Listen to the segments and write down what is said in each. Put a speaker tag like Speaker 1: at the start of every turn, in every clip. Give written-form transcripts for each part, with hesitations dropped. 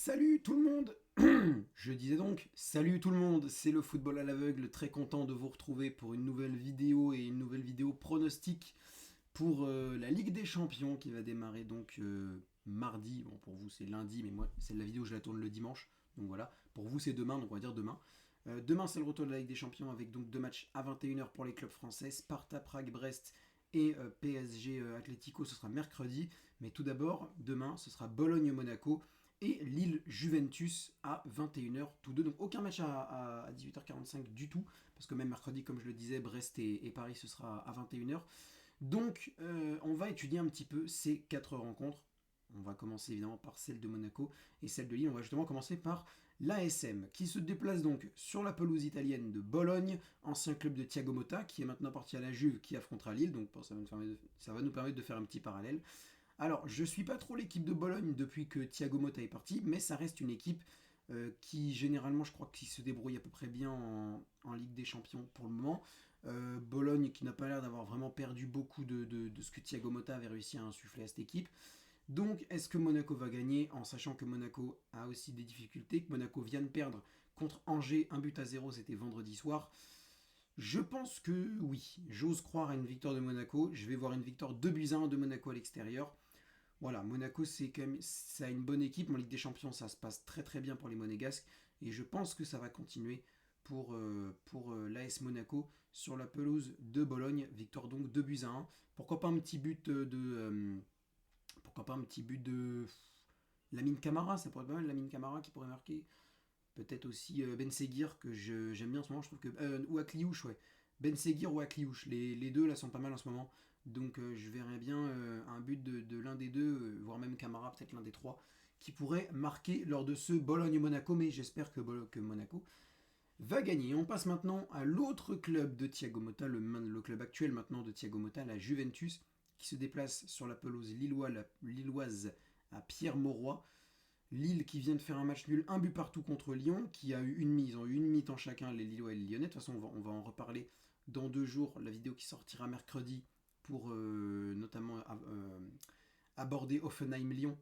Speaker 1: Salut tout le monde. Je disais donc, salut tout le monde, c'est le football à l'aveugle, très content de vous retrouver pour une nouvelle vidéo et une nouvelle vidéo pronostic pour la Ligue des Champions qui va démarrer donc mardi. Bon, pour vous c'est lundi, mais moi c'est la vidéo, je la tourne le dimanche, donc voilà. Pour vous c'est demain, donc on va dire demain. Demain c'est le retour de la Ligue des Champions avec donc deux matchs à 21h pour les clubs français, Sparta Prague Brest et PSG Atlético, ce sera mercredi. Mais tout d'abord, demain ce sera Bologne-Monaco et Lille-Juventus à 21h tous deux. Donc aucun match à 18h45 du tout, parce que même mercredi, comme je le disais, Brest et Paris, ce sera à 21h. Donc on va étudier un petit peu ces quatre rencontres. On va commencer évidemment par celle de Monaco et celle de Lille. On va justement commencer par l'ASM, qui se déplace donc sur la pelouse italienne de Bologne, ancien club de Thiago Motta, qui est maintenant parti à la Juve, qui affrontera Lille. Donc ça va nous permettre de faire un petit parallèle. Alors, je suis pas trop l'équipe de Bologne depuis que Thiago Motta est parti, mais ça reste une équipe qui, généralement, je crois qu'il se débrouille à peu près bien en Ligue des Champions pour le moment. Bologne qui n'a pas l'air d'avoir vraiment perdu beaucoup de ce que Thiago Motta avait réussi à insuffler à cette équipe. Donc, est-ce que Monaco va gagner en sachant que Monaco a aussi des difficultés, que Monaco vient de perdre contre Angers, un but à zéro, c'était vendredi soir. Je pense que oui, j'ose croire à une victoire de Monaco. Je vais voir une victoire 2 buts à 1 de Monaco à l'extérieur. Voilà, Monaco, c'est quand même, ça a une bonne équipe. En Ligue des Champions, ça se passe très très bien pour les Monégasques. Et je pense que ça va continuer pour l'AS Monaco sur la pelouse de Bologne. Victoire donc 2 buts à 1. Pourquoi pas un petit but pourquoi pas un petit but de Lamine Camara, ça pourrait être pas mal, Lamine Camara qui pourrait marquer. Peut-être aussi Ben Seguir, que j'aime bien en ce moment, je trouve que. Ou Akliouche, ouais. Ben Seguir ou Akliouche, les deux là sont pas mal en ce moment. Donc je verrais bien un but de l'un des deux, voire même Camara, peut-être l'un des trois, qui pourrait marquer lors de ce Bologne-Monaco, mais j'espère que Monaco va gagner. On passe maintenant à l'autre club de Thiago Motta, le club actuel maintenant de Thiago Motta, la Juventus, qui se déplace sur la pelouse lilloise à Pierre-Mauroy. Lille qui vient de faire un match nul, un but partout contre Lyon, qui a eu une mise, ils ont eu une mi-temps chacun, les Lillois et les Lyonnais. De toute façon, on va en reparler dans 2 jours, la vidéo qui sortira mercredi pour notamment aborder Offenheim-Lyon.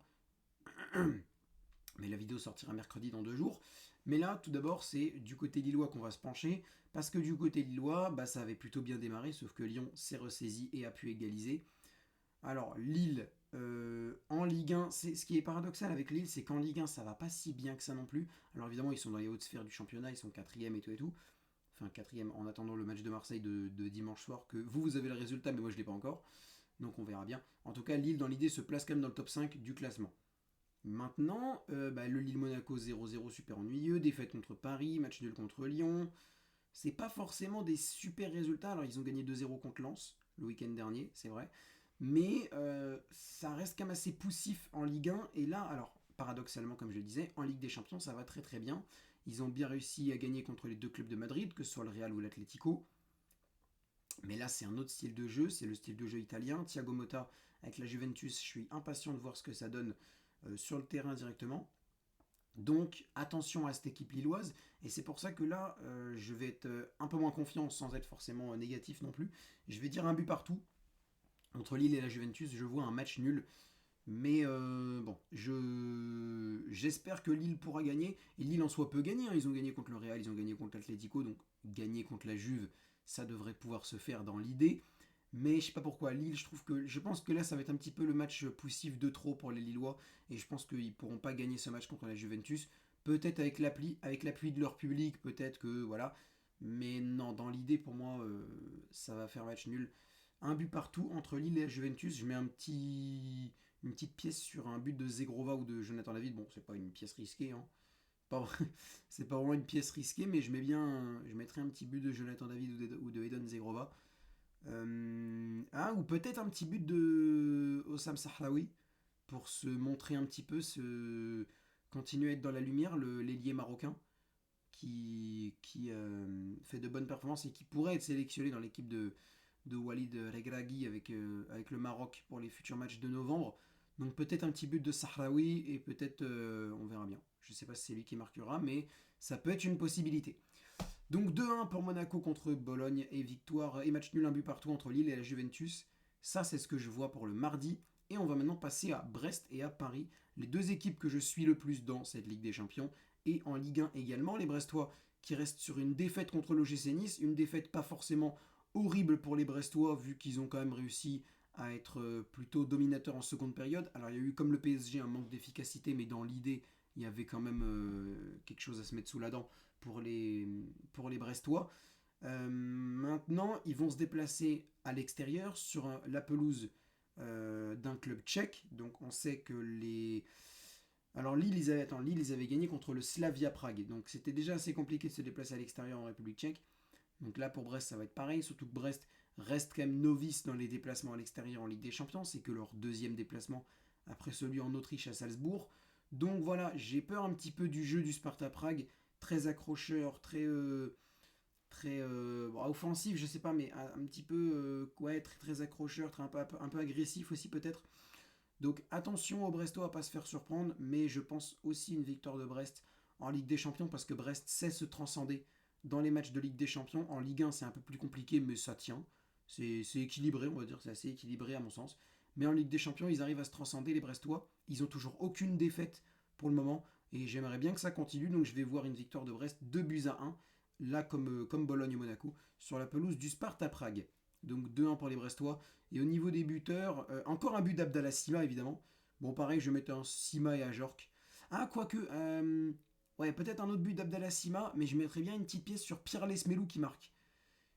Speaker 1: Mais la vidéo sortira mercredi dans 2 jours. Mais là, tout d'abord, c'est du côté lillois qu'on va se pencher, parce que du côté lillois, bah, ça avait plutôt bien démarré, sauf que Lyon s'est ressaisi et a pu égaliser. Alors, Lille, en Ligue 1, ce qui est paradoxal avec Lille, c'est qu'en Ligue 1, ça va pas si bien que ça non plus. Alors, évidemment, ils sont dans les hautes sphères du championnat, ils sont quatrième et tout et tout. Enfin, quatrième en attendant le match de Marseille de dimanche soir, que vous avez le résultat, mais moi je l'ai pas encore. Donc, on verra bien. En tout cas, Lille, dans l'idée, se place quand même dans le top 5 du classement. Maintenant, le Lille-Monaco 0-0, super ennuyeux. Défaite contre Paris, match nul contre Lyon. C'est pas forcément des super résultats. Alors, ils ont gagné 2-0 contre Lens le week-end dernier, c'est vrai. Mais ça reste quand même assez poussif en Ligue 1. Et là, alors, paradoxalement, comme je le disais, en Ligue des Champions, ça va très très bien. Ils ont bien réussi à gagner contre les deux clubs de Madrid, que ce soit le Real ou l'Atlético. Mais là, c'est un autre style de jeu, c'est le style de jeu italien. Thiago Motta avec la Juventus, je suis impatient de voir ce que ça donne sur le terrain directement. Donc attention à cette équipe lilloise, et c'est pour ça que là, je vais être un peu moins confiant sans être forcément négatif non plus. Je vais dire un but partout. Entre Lille et la Juventus, je vois un match nul. Mais bon, j'espère que Lille pourra gagner. Et Lille en soi peut gagner, hein. Ils ont gagné contre le Real, ils ont gagné contre l'Atlético, donc gagner contre la Juve, ça devrait pouvoir se faire dans l'idée. Mais je sais pas pourquoi Lille, je pense que là ça va être un petit peu le match poussif de trop pour les Lillois, et je pense qu'ils pourront pas gagner ce match contre la Juventus. Peut-être avec l'appui de leur public, peut-être que voilà. Mais non, dans l'idée pour moi, ça va faire match nul. Un but partout entre Lille et la Juventus. Je mets une petite pièce sur un but de Zegrova ou de Jonathan David. Bon, c'est pas une pièce risquée, hein. Pas, c'est pas vraiment une pièce risquée, mais je mettrais un petit but de Jonathan David ou de Eden Zegrova. Ou peut-être un petit but de Osam Sahlawi pour se montrer un petit peu, continuer à être dans la lumière, l'ailier marocain qui fait de bonnes performances et qui pourrait être sélectionné dans l'équipe de Walid Regragui avec le Maroc pour les futurs matchs de novembre. Donc peut-être un petit but de Sahraoui et peut-être on verra bien. Je ne sais pas si c'est lui qui marquera, mais ça peut être une possibilité. Donc 2-1 pour Monaco contre Bologne et victoire et match nul un but partout entre Lille et la Juventus. Ça c'est ce que je vois pour le mardi. Et on va maintenant passer à Brest et à Paris, les deux équipes que je suis le plus dans cette Ligue des Champions. Et en Ligue 1 également, les Brestois qui restent sur une défaite contre l'OGC Nice, une défaite pas forcément horrible pour les Brestois vu qu'ils ont quand même réussi à être plutôt dominateurs en seconde période. Alors il y a eu comme le PSG un manque d'efficacité, mais dans l'idée, il y avait quand même quelque chose à se mettre sous la dent pour les Brestois. Maintenant, ils vont se déplacer à l'extérieur sur la pelouse d'un club tchèque. Donc on sait que les... Alors Lille, ils avaient gagné contre le Slavia Prague. Donc c'était déjà assez compliqué de se déplacer à l'extérieur en République tchèque. Donc là pour Brest ça va être pareil, surtout que Brest reste quand même novice dans les déplacements à l'extérieur en Ligue des Champions. C'est que leur deuxième déplacement après celui en Autriche à Salzbourg. Donc voilà, j'ai peur un petit peu du jeu du Sparta Prague, très accrocheur, très offensif, je sais pas, mais un petit peu ouais, très, très accrocheur, un peu agressif aussi peut-être. Donc attention aux Brestois à pas se faire surprendre, mais je pense aussi une victoire de Brest en Ligue des Champions parce que Brest sait se transcender dans les matchs de Ligue des Champions. En Ligue 1, c'est un peu plus compliqué, mais ça tient. C'est équilibré, on va dire, c'est assez équilibré à mon sens. Mais en Ligue des Champions, ils arrivent à se transcender, les Brestois. Ils ont toujours aucune défaite pour le moment, et j'aimerais bien que ça continue, donc je vais voir une victoire de Brest 2-1, là comme Bologne-Monaco, sur la pelouse du Sparta Prague. Donc 2-1 pour les Brestois. Et au niveau des buteurs, encore un but d'Abdallah Sima évidemment. Bon pareil, je mettais un Sima et Ajorc. Ah quoique, ouais peut-être un autre but d'Abdallah Sima, mais je mettrais bien une petite pièce sur Pierre Lesmelou qui marque.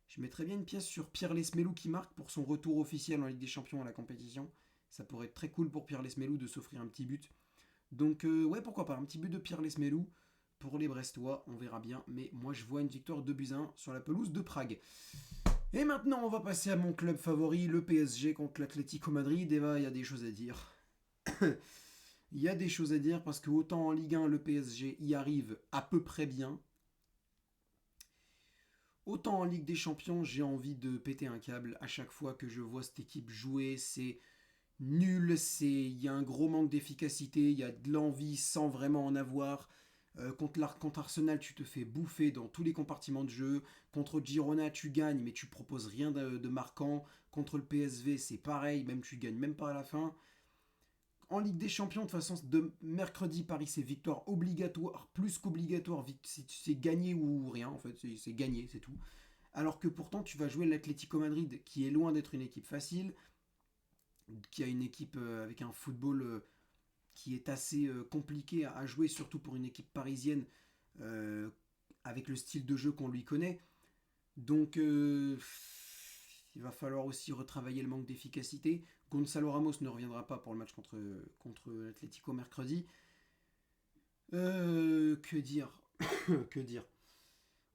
Speaker 1: Je mettrais bien une pièce sur Pierre Lesmelou qui marque pour son retour officiel en Ligue des Champions à la compétition. Ça pourrait être très cool pour Pierre Lesmelou de s'offrir un petit but. Donc ouais pourquoi pas, un petit but de Pierre Lesmelou pour les Brestois, on verra bien. Mais moi je vois une victoire 2-1 sur la pelouse de Prague. Et maintenant, on va passer à mon club favori, le PSG contre l'Atlético Madrid. Et bah, il y a des choses à dire. Il y a des choses à dire parce que autant en Ligue 1, le PSG y arrive à peu près bien. Autant en Ligue des Champions, j'ai envie de péter un câble à chaque fois que je vois cette équipe jouer. C'est nul, il y a un gros manque d'efficacité, il y a de l'envie sans vraiment en avoir. Contre Arsenal, tu te fais bouffer dans tous les compartiments de jeu. Contre Girona, tu gagnes, mais tu proposes rien de marquant. Contre le PSV, c'est pareil, même tu gagnes même pas à la fin. En Ligue des Champions, de toute façon, de mercredi, Paris, c'est victoire obligatoire, plus qu'obligatoire. C'est gagné ou rien, en fait, c'est gagné, c'est tout. Alors que pourtant, tu vas jouer l'Atlético Madrid, qui est loin d'être une équipe facile, qui a une équipe avec un football qui est assez compliqué à jouer, surtout pour une équipe parisienne euh, avec le style de jeu qu'on lui connaît. Donc il va falloir aussi retravailler le manque d'efficacité. Gonzalo Ramos ne reviendra pas pour le match contre l'Atlético mercredi. Que dire Que dire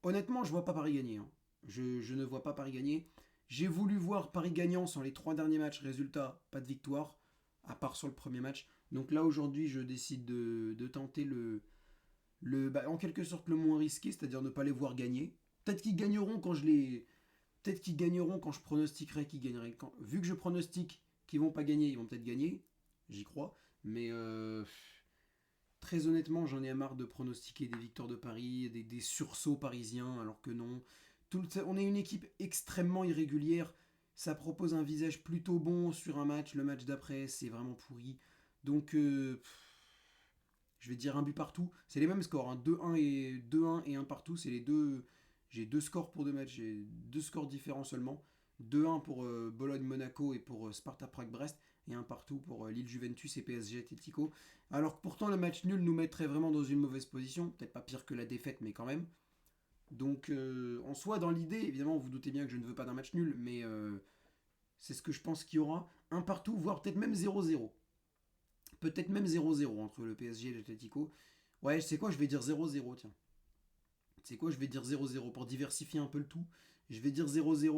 Speaker 1: Honnêtement, je vois pas Paris gagner. Hein. Je ne vois pas Paris gagner. J'ai voulu voir Paris gagnant sur les 3 derniers matchs. Résultat, pas de victoire, à part sur le premier match. Donc là, aujourd'hui, je décide de tenter en quelque sorte le moins risqué, c'est-à-dire ne pas les voir gagner. Peut-être qu'ils gagneront quand je les... Peut-être qu'ils gagneront quand je pronostiquerai qu'ils gagneraient. Vu que je pronostique qu'ils vont pas gagner, ils vont peut-être gagner. J'y crois. Mais très honnêtement, j'en ai marre de pronostiquer des victoires de Paris, des sursauts parisiens, alors que non. On est une équipe extrêmement irrégulière. Ça propose un visage plutôt bon sur un match. Le match d'après, c'est vraiment pourri. Donc, je vais dire un but partout. C'est les mêmes scores, hein, 2-1 et 1 partout. C'est les deux. J'ai deux scores pour deux matchs. J'ai deux scores différents seulement. 2-1 pour Bologne-Monaco et pour Sparta Prague-Brest. Et un partout pour Lille-Juventus et PSG Atletico. Alors que pourtant le match nul nous mettrait vraiment dans une mauvaise position. Peut-être pas pire que la défaite, mais quand même. Donc en soi, dans l'idée, évidemment, vous doutez bien que je ne veux pas d'un match nul, mais c'est ce que je pense qu'il y aura. Un partout, voire peut-être même 0-0. Peut-être même 0-0 entre le PSG et l'Atletico. Ouais, c'est quoi, je vais dire 0-0, tiens. C'est quoi, je vais dire 0-0 pour diversifier un peu le tout. Je vais dire 0-0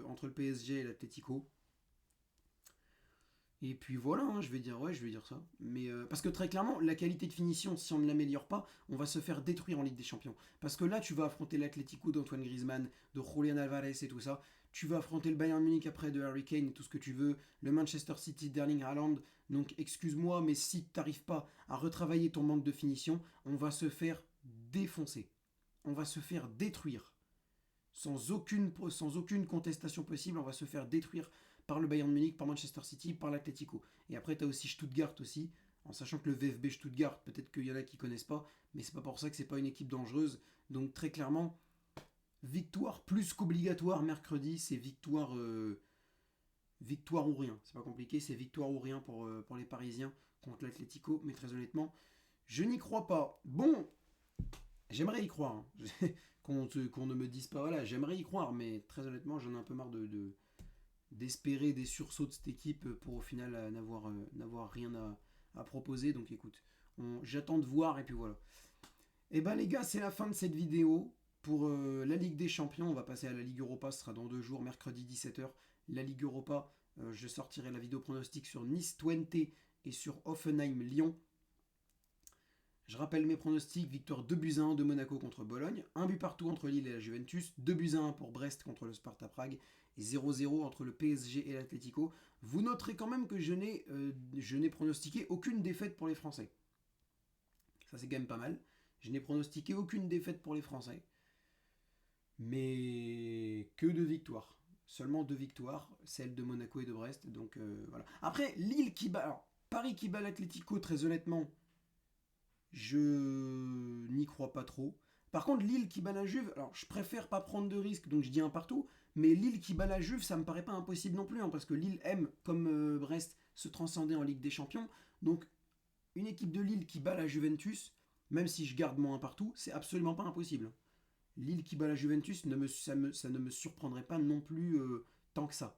Speaker 1: entre le PSG et l'Atletico. Et puis voilà, hein, je vais dire ça. Mais parce que très clairement, la qualité de finition, si on ne l'améliore pas, on va se faire détruire en Ligue des Champions. Parce que là, tu vas affronter l'Atlético d'Antoine Griezmann, de Julian Alvarez et tout ça. Tu vas affronter le Bayern Munich après de Harry Kane et tout ce que tu veux. Le Manchester City d'Erling Haaland. Donc excuse-moi, mais si tu n'arrives pas à retravailler ton manque de finition, on va se faire défoncer. On va se faire détruire. Sans aucune contestation possible, on va se faire détruire par le Bayern Munich, par Manchester City, par l'Atlético. Et après, tu as aussi Stuttgart aussi, en sachant que le VfB Stuttgart, peut-être qu'il y en a qui connaissent pas, mais c'est pas pour ça que c'est pas une équipe dangereuse. Donc très clairement, victoire plus qu'obligatoire mercredi, c'est victoire ou rien. C'est pas compliqué, c'est victoire ou rien pour les Parisiens contre l'Atlético, mais très honnêtement, je n'y crois pas. Bon, j'aimerais y croire. Hein. Qu'on ne me dise pas, voilà, j'aimerais y croire, mais très honnêtement, j'en ai un peu marre d'espérer des sursauts de cette équipe pour au final n'avoir rien à proposer. Donc écoute, j'attends de voir et puis voilà. Et ben les gars, c'est la fin de cette vidéo. Pour la Ligue des Champions, on va passer à la Ligue Europa, ce sera dans 2 jours, mercredi 17h. La Ligue Europa, je sortirai la vidéo pronostic sur Nice-Twente et sur Offenheim-Lyon. Je rappelle mes pronostics, victoire 2-1 de Monaco contre Bologne, 1 but partout entre Lille et la Juventus, 2-1 pour Brest contre le Sparta Prague, et 0-0 entre le PSG et l'Atlético. Vous noterez quand même que je n'ai pronostiqué aucune défaite pour les Français. Ça c'est quand même pas mal. Je n'ai pronostiqué aucune défaite pour les Français. Mais que 2 victoires. Seulement 2 victoires, celle de Monaco et de Brest. Donc voilà. Après, Lille qui bat. Alors, Paris qui bat l'Atlético, très honnêtement, je n'y crois pas trop. Par contre, Lille qui bat la Juve, alors je préfère pas prendre de risques, donc je dis un partout. Mais Lille qui bat la Juve, ça me paraît pas impossible non plus, hein, parce que Lille aime, comme Brest, se transcender en Ligue des Champions. Donc, une équipe de Lille qui bat la Juventus, même si je garde mon un partout, c'est absolument pas impossible. Lille qui bat la Juventus, ça ne me surprendrait pas non plus tant que ça.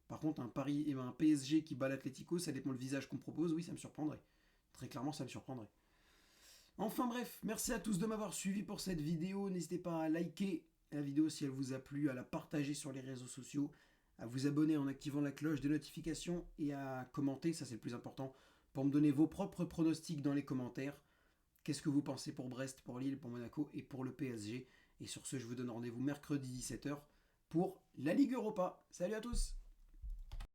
Speaker 1: Par contre, un Paris et un PSG qui bat l'Atlético, ça dépend le visage qu'on propose, oui, ça me surprendrait. Très clairement, ça me surprendrait. Enfin bref, merci à tous de m'avoir suivi pour cette vidéo. N'hésitez pas à liker la vidéo si elle vous a plu, à la partager sur les réseaux sociaux, à vous abonner en activant la cloche de notification et à commenter, ça c'est le plus important, pour me donner vos propres pronostics dans les commentaires. Qu'est-ce que vous pensez pour Brest, pour Lille, pour Monaco et pour le PSG? Et sur ce, je vous donne rendez-vous mercredi 17h pour la Ligue Europa. Salut à tous!